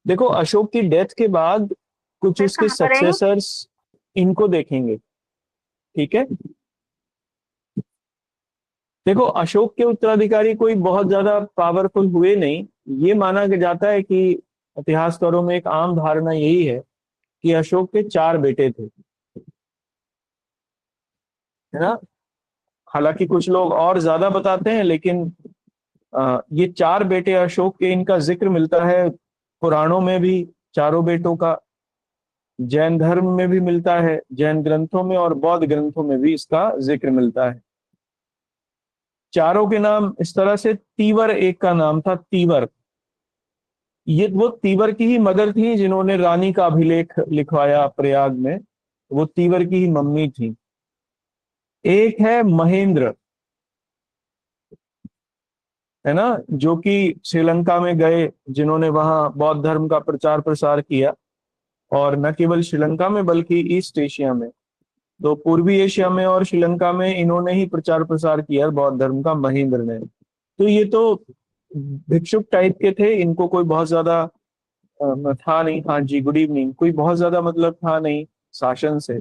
देखो, अशोक की डेथ के बाद कुछ फिर उसके कहाँ पर है? सक्सेसर्स इनको देखेंगे। ठीक है। देखो, अशोक के उत्तराधिकारी कोई बहुत ज्यादा पावरफुल हुए नहीं। ये माना जाता है कि इतिहासकारों में एक आम धारणा यही है कि अशोक के चार बेटे थे, है ना। हालांकि कुछ लोग और ज्यादा बताते हैं, लेकिन ये चार बेटे अशोक के, इनका जिक्र मिलता है पुराणों में भी, चारों बेटों का। जैन धर्म में भी मिलता है, जैन ग्रंथों में और बौद्ध ग्रंथों में भी इसका जिक्र मिलता है। चारों के नाम इस तरह से, तीवर एक का नाम था, तीवर। ये वो तीवर की ही मदर थी जिन्होंने रानी का अभिलेख लिखवाया प्रयाग में। वो तीवर की ही मम्मी थी। एक है महेंद्र, है ना, जो कि श्रीलंका में गए, जिन्होंने वहां बौद्ध धर्म का प्रचार प्रसार किया। और न केवल श्रीलंका में बल्कि ईस्ट एशिया में, तो पूर्वी एशिया में और श्रीलंका में इन्होंने ही प्रचार प्रसार किया बौद्ध धर्म का, महेंद्र ने। तो ये तो भिक्षुक टाइप के थे, इनको कोई बहुत ज्यादा था नहीं। हाँ जी, गुड इवनिंग। कोई बहुत ज्यादा मतलब था नहीं शासन से।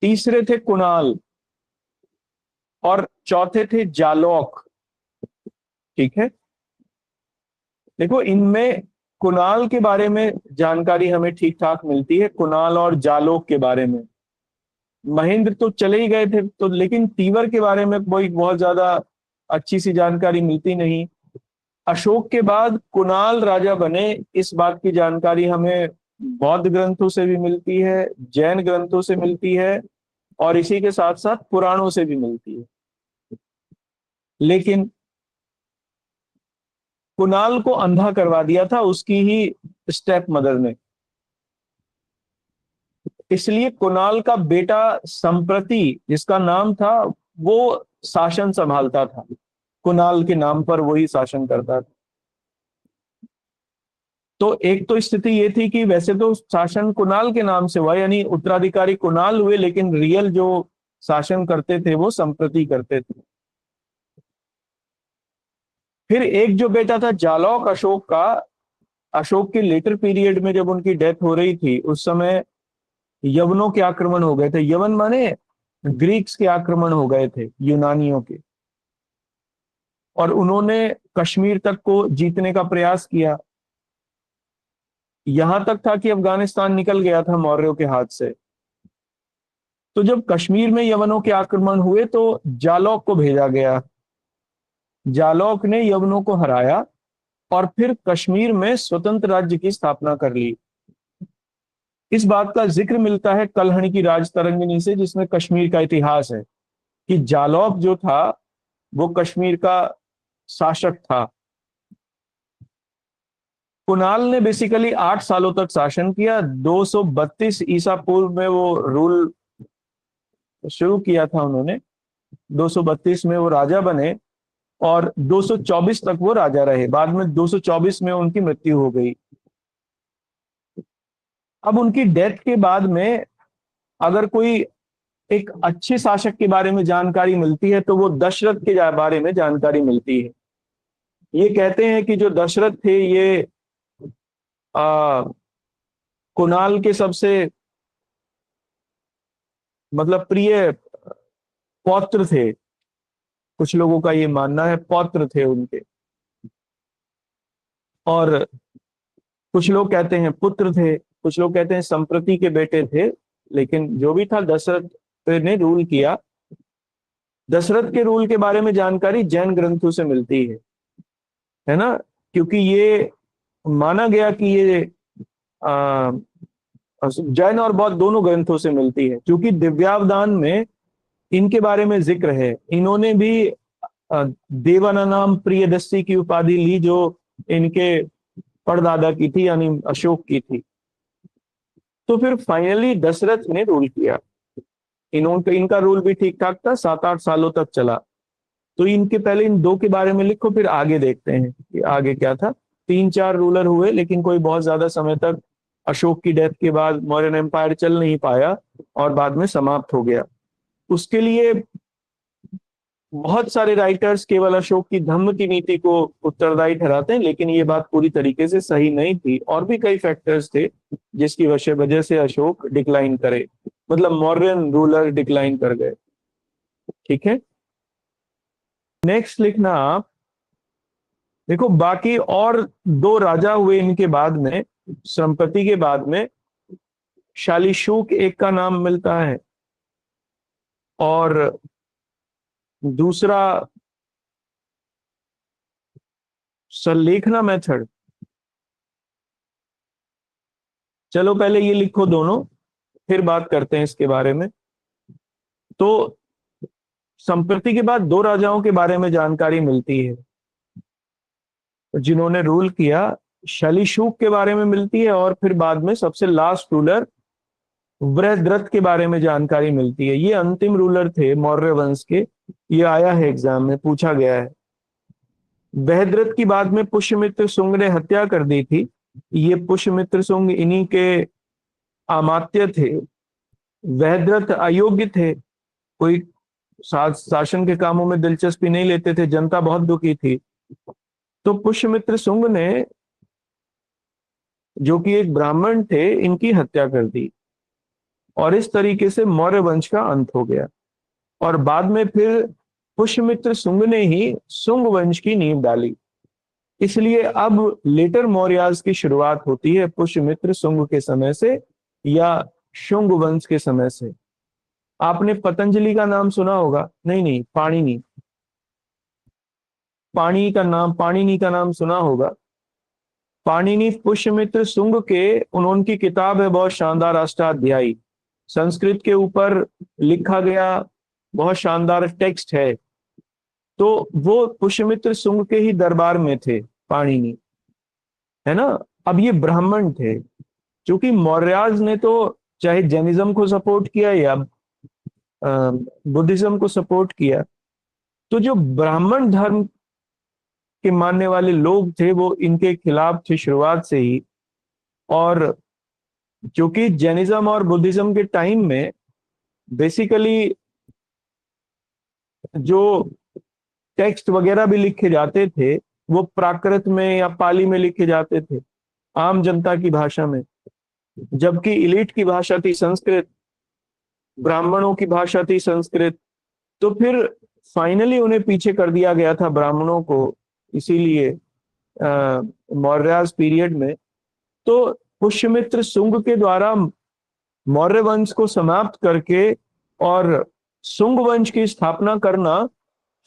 तीसरे थे कुणाल, और चौथे थे जालौक। ठीक है। देखो, इनमें कुणाल के बारे में जानकारी हमें ठीक ठाक मिलती है, कुणाल और जालौक के बारे में। महेंद्र तो चले ही गए थे, तो लेकिन तीवर के बारे में कोई बहुत ज्यादा अच्छी सी जानकारी मिलती नहीं। अशोक के बाद कुणाल राजा बने, इस बात की जानकारी हमें बौद्ध ग्रंथों से भी मिलती है, जैन ग्रंथों से मिलती है, और इसी के साथ साथ पुराणों से भी मिलती है। लेकिन कुणाल को अंधा करवा दिया था उसकी ही स्टेप मदर ने। इसलिए कुणाल का बेटा संप्रति, जिसका नाम था, वो शासन संभालता था। कुणाल के नाम पर वही शासन करता था। तो एक तो स्थिति ये थी कि वैसे तो शासन कुणाल के नाम से हुआ, यानी उत्तराधिकारी कुणाल हुए, लेकिन रियल जो शासन करते थे वो संप्रति करते थे। फिर एक जो बेटा था जालौक अशोक का, अशोक के लेटर पीरियड में जब उनकी डेथ हो रही थी, उस समय यवनों के आक्रमण हो गए थे। यवन माने ग्रीक्स के आक्रमण हो गए थे, यूनानियों के। और उन्होंने कश्मीर तक को जीतने का प्रयास किया। यहां तक था कि अफगानिस्तान निकल गया था मौर्यों के हाथ से। तो जब कश्मीर में यवनों के आक्रमण हुए तो जालौक को भेजा गया। जालौक ने यवनों को हराया और फिर कश्मीर में स्वतंत्र राज्य की स्थापना कर ली। इस बात का जिक्र मिलता है कल्हण की राज तरंगिणी से, जिसमें कश्मीर का इतिहास है, कि जालौक जो था वो कश्मीर का शासक था। कुणाल ने बेसिकली 8 सालों तक शासन किया। 232 ईसा पूर्व में वो रूल शुरू किया था उन्होंने। 232 में वो राजा बने और 224 तक वो राजा रहे। बाद में 224 में उनकी मृत्यु हो गई। अब उनकी डेथ के बाद में अगर कोई एक अच्छे शासक के बारे में जानकारी मिलती है तो वो दशरथ के बारे में जानकारी मिलती है। ये कहते हैं कि जो दशरथ थे, ये आ, कुणाल के सबसे मतलब प्रिय पौत्र थे। कुछ लोगों का ये मानना है, पौत्र थे उनके। और कुछ लोग कहते हैं पुत्र थे, कुछ लोग कहते हैं संप्रति के बेटे थे। लेकिन जो भी था, दशरथ ने रूल किया। दशरथ के रूल के बारे में जानकारी जैन ग्रंथों से मिलती है ना। क्योंकि ये माना गया कि ये आ, जैन और बौद्ध दोनों ग्रंथों से मिलती है, क्योंकि दिव्यावदान में इनके बारे में जिक्र है। इन्होंने भी देवाना नाम प्रियदस्ती की उपाधि ली, जो इनके परदादा की थी, यानी अशोक की थी। तो फिर फाइनली दशरथ ने रूल किया। इन्होंने, इनका रूल भी ठीक ठाक था, 7-8 सालों तक चला। तो इनके पहले इन दो के बारे में लिखो, फिर आगे देखते हैं कि आगे क्या था। 3-4 रूलर हुए, लेकिन कोई बहुत ज्यादा समय तक अशोक की डेथ के बाद मौर्यन एम्पायर चल नहीं पाया और बाद में समाप्त हो गया। उसके लिए बहुत सारे राइटर्स केवल अशोक की धम्म की नीति को उत्तरदायी ठहराते हैं, लेकिन ये बात पूरी तरीके से सही नहीं थी। और भी कई फैक्टर्स थे जिसकी वजह से अशोक डिक्लाइन करे, मतलब मौर्यन रूलर डिक्लाइन कर गए। ठीक है, नेक्स्ट लिखना आप। देखो बाकी और दो राजा हुए इनके बाद में, संपत्ति के बाद में। शालीशुक एक का नाम मिलता है, और दूसरा सल्लेखना मेथड। चलो पहले ये लिखो दोनों, फिर बात करते हैं इसके बारे में। तो संपत्ति के बाद दो राजाओं के बारे में जानकारी मिलती है जिन्होंने रूल किया। शलीशुक के बारे में मिलती है, और फिर बाद में सबसे लास्ट रूलर वृहद्रथ के बारे में जानकारी मिलती है। ये अंतिम रूलर थे मौर्य वंश के। ये आया है एग्जाम में, पूछा गया है। वृहद्रथ की बाद में पुष्यमित्र शुंग ने हत्या कर दी थी। ये पुष्यमित्र शुंग इन्हीं के अमात्य थे। वृहद्रथ अयोग्य थे, कोई शासन के कामों में दिलचस्पी नहीं लेते थे, जनता बहुत दुखी थी। तो पुष्यमित्र शुंग ने, जो कि एक ब्राह्मण थे, इनकी हत्या कर दी, और इस तरीके से मौर्य वंश का अंत हो गया। और बाद में फिर पुष्यमित्र शुंग ने ही शुंग वंश की नींव डाली। इसलिए अब लेटर मौर्यास की शुरुआत होती है पुष्यमित्र शुंग के समय से, या शुंग वंश के समय से। आपने पतंजलि का नाम सुना होगा, नहीं नहीं, पाणिनि, पाणिनि का नाम सुना होगा। पाणिनि पुष्यमित्र शुंग के, उनकी किताब है बहुत शानदार, अष्टाध्यायी, संस्कृत के ऊपर लिखा गया बहुत शानदार टेक्स्ट है। तो वो पुष्यमित्र शुंग के ही दरबार में थे पाणिनि, है ना। अब ये ब्राह्मण थे, क्योंकि मौर्याज ने तो चाहे जैनिज्म को सपोर्ट किया या बुद्धिज्म को सपोर्ट किया, तो जो ब्राह्मण धर्म के मानने वाले लोग थे वो इनके खिलाफ थे शुरुआत से ही। और क्योंकि जैनिज्म और बुद्धिज्म के टाइम में बेसिकली जो टेक्स्ट वगैरह भी लिखे जाते थे वो प्राकृत में या पाली में लिखे जाते थे, आम जनता की भाषा में। जबकि इलीट की भाषा थी संस्कृत, ब्राह्मणों की भाषा थी संस्कृत। तो फिर फाइनली उन्हें पीछे कर दिया गया था ब्राह्मणों को, इसीलिए मौर्यास पीरियड में। तो पुष्यमित्र शुंग के द्वारा मौर्य वंश को समाप्त करके और शुंग वंश की स्थापना करना,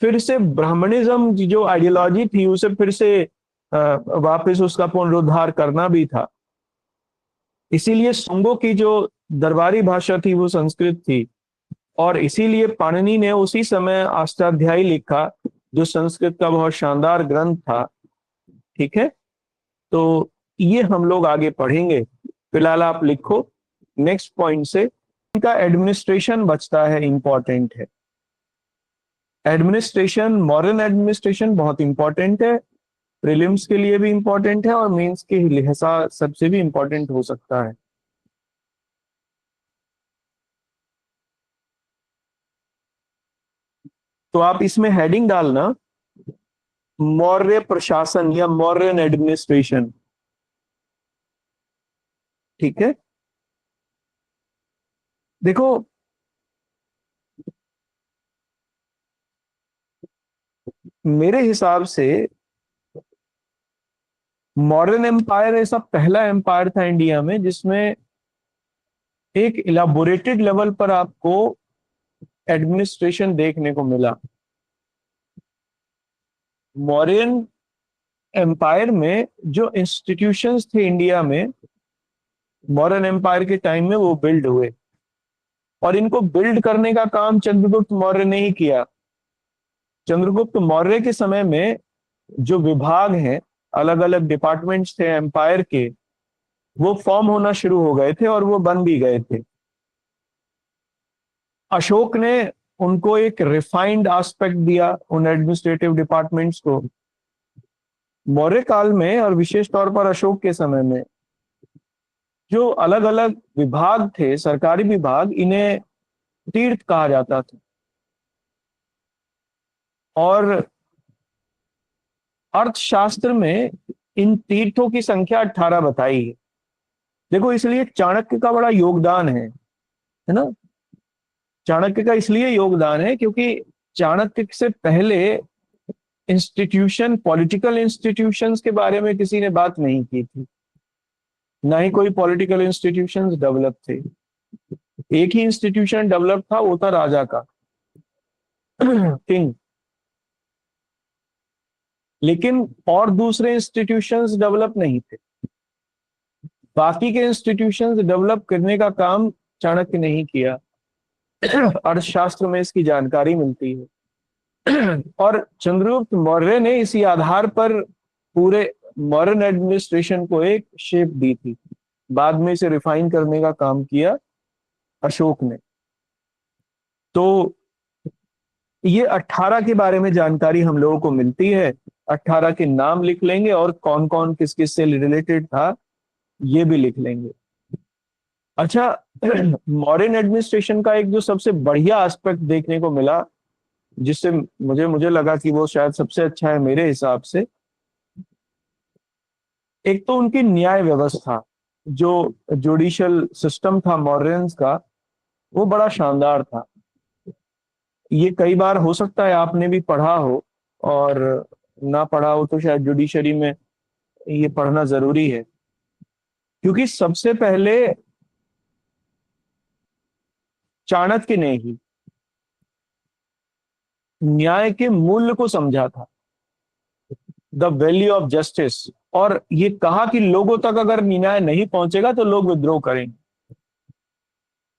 फिर से ब्राह्मणिज्म की जो आइडियोलॉजी थी उसे फिर से वापस उसका पुनरुद्धार करना भी था। इसीलिए शुंगों की जो दरबारी भाषा थी वो संस्कृत थी, और इसीलिए पाणिनि ने उसी समय अष्टाध्यायी लिखा, जो संस्कृत का बहुत शानदार ग्रंथ था। ठीक है, तो ये हम लोग आगे पढ़ेंगे। फिलहाल आप लिखो नेक्स्ट पॉइंट से। इनका एडमिनिस्ट्रेशन बचता है, इंपॉर्टेंट है। एडमिनिस्ट्रेशन, मॉडर्न एडमिनिस्ट्रेशन बहुत इंपॉर्टेंट है, प्रीलिम्स के लिए भी इंपॉर्टेंट है और मेंस के लिहाजा सबसे भी इंपॉर्टेंट हो सकता है। तो आप इसमें हेडिंग डालना मौर्य प्रशासन या मौर्यन एडमिनिस्ट्रेशन। ठीक है, देखो मेरे हिसाब से मॉडर्न एम्पायर ऐसा पहला एम्पायर था इंडिया में जिसमें एक इलाबोरेटेड लेवल पर आपको एडमिनिस्ट्रेशन देखने को मिला। मौर्यन एम्पायर में जो इंस्टीट्यूशंस थे इंडिया में, मॉडर्न एम्पायर के टाइम में वो बिल्ड हुए, और इनको बिल्ड करने का काम चंद्रगुप्त मौर्य ने ही किया। चंद्रगुप्त मौर्य के समय में जो विभाग हैं, अलग अलग डिपार्टमेंट्स थे एम्पायर के, वो फॉर्म होना शुरू हो गए थे और वो बन भी गए थे। अशोक ने उनको एक रिफाइंड एस्पेक्ट दिया उन एडमिनिस्ट्रेटिव डिपार्टमेंट्स को। मौर्य काल में और विशेष तौर पर अशोक के समय में जो अलग अलग विभाग थे, सरकारी विभाग, इन्हें तीर्थ कहा जाता था। और अर्थशास्त्र में इन तीर्थों की संख्या 18 बताई है। देखो, इसलिए चाणक्य का बड़ा योगदान है ना। चाणक्य का इसलिए योगदान है क्योंकि चाणक्य से पहले इंस्टीट्यूशन, पॉलिटिकल इंस्टीट्यूशंस के बारे में किसी ने बात नहीं की थी, ना ही कोई पॉलिटिकल इंस्टीट्यूशंस डेवलप थे। एक ही इंस्टीट्यूशन डेवलप था, वो था राजा का, किंग। लेकिन और दूसरे इंस्टीट्यूशंस डेवलप नहीं थे। बाकी के इंस्टीट्यूशंस डेवलप करने का काम चाणक्य ने ही किया। अर्थशास्त्र में इसकी जानकारी मिलती है। और चंद्रगुप्त मौर्य ने इसी आधार पर पूरे मॉडर्न एडमिनिस्ट्रेशन को एक शेप दी थी। बाद में इसे रिफाइन करने का काम किया अशोक ने। तो ये 18 के बारे में जानकारी हम लोगों को मिलती है। 18 के नाम लिख लेंगे और कौन कौन किस किस से रिलेटेड था ये भी लिख लेंगे। अच्छा, मॉडर्न एडमिनिस्ट्रेशन का एक जो सबसे बढ़िया एस्पेक्ट देखने को मिला, जिससे मुझे मुझे लगा कि वो शायद सबसे अच्छा है मेरे हिसाब से, एक तो उनकी न्याय व्यवस्था, जो जुडिशियल सिस्टम था मॉडर्न्स का, वो बड़ा शानदार था। ये कई बार हो सकता है आपने भी पढ़ा हो, और ना पढ़ा हो तो शायद जुडिशरी में ये पढ़ना जरूरी है। क्योंकि सबसे पहले चाणक्य ने ही न्याय के मूल्य को समझा था, द वैल्यू ऑफ जस्टिस, और ये कहा कि लोगों तक अगर न्याय नहीं पहुंचेगा तो लोग विद्रोह करेंगे।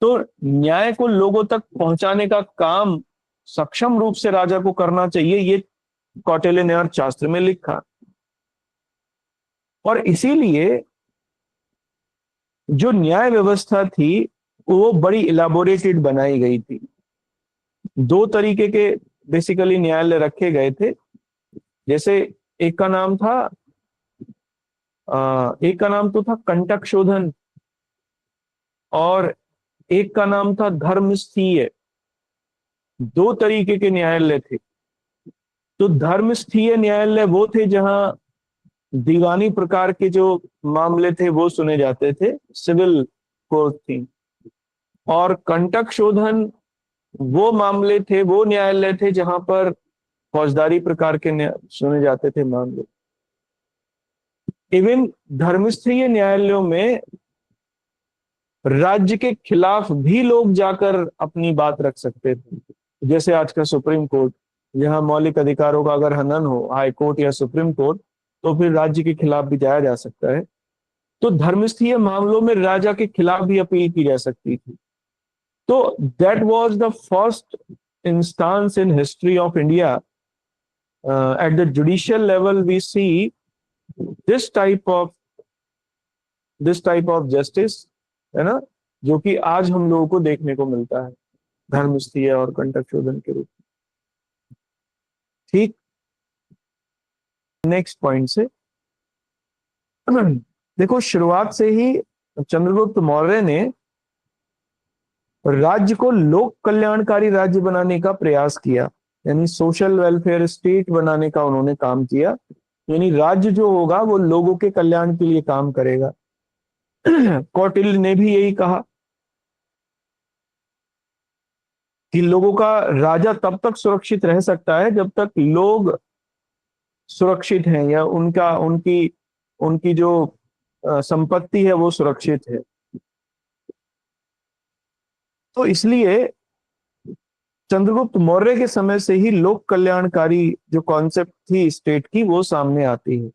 तो न्याय को लोगों तक पहुंचाने का काम सक्षम रूप से राजा को करना चाहिए, ये कौटिल्य ने अर्थशास्त्र में लिखा। और इसीलिए जो न्याय व्यवस्था थी वो बड़ी इलाबोरेटेड बनाई गई थी। दो तरीके के बेसिकली न्यायालय रखे गए थे। जैसे एक का नाम था एक का नाम तो था कंटक शोधन, और एक का नाम था धर्मस्थीय। दो तरीके के न्यायालय थे। तो धर्मस्थीय न्यायालय वो थे जहां दीवानी प्रकार के जो मामले थे वो सुने जाते थे, सिविल कोर्ट थी। और कंटक शोधन वो मामले थे, वो न्यायालय थे जहां पर फौजदारी प्रकार के सुने जाते थे मामले। इवन धर्मस्थीय न्यायालयों में राज्य के खिलाफ भी लोग जाकर अपनी बात रख सकते थे। जैसे आज का सुप्रीम कोर्ट, जहां मौलिक अधिकारों का अगर हनन हो, हाई कोर्ट या सुप्रीम कोर्ट, तो फिर राज्य के खिलाफ भी जाया जा सकता है। तो धर्मस्थीय मामलों में राजा के खिलाफ भी अपील की जा सकती थी। तो that was the first instance in history of India at the judicial level we see this type of justice, है ना, जो कि आज हम लोगों को देखने को मिलता है धर्मस्थीय और कंटक शोधन के रूप में। ठीक, नेक्स्ट पॉइंट से देखो, शुरुआत से ही चंद्रगुप्त मौर्य ने राज्य को लोक कल्याणकारी राज्य बनाने का प्रयास किया, यानी सोशल वेलफेयर स्टेट बनाने का उन्होंने काम किया। यानी राज्य जो होगा वो लोगों के कल्याण के लिए काम करेगा। कौटिल्य ने भी यही कहा कि लोगों का राजा तब तक सुरक्षित रह सकता है जब तक लोग सुरक्षित हैं, या उनका उनकी उनकी जो संपत्ति है वो सुरक्षित है। तो इसलिए चंद्रगुप्त मौर्य के समय से ही लोक कल्याणकारी जो कॉन्सेप्ट थी स्टेट की, वो सामने आती है।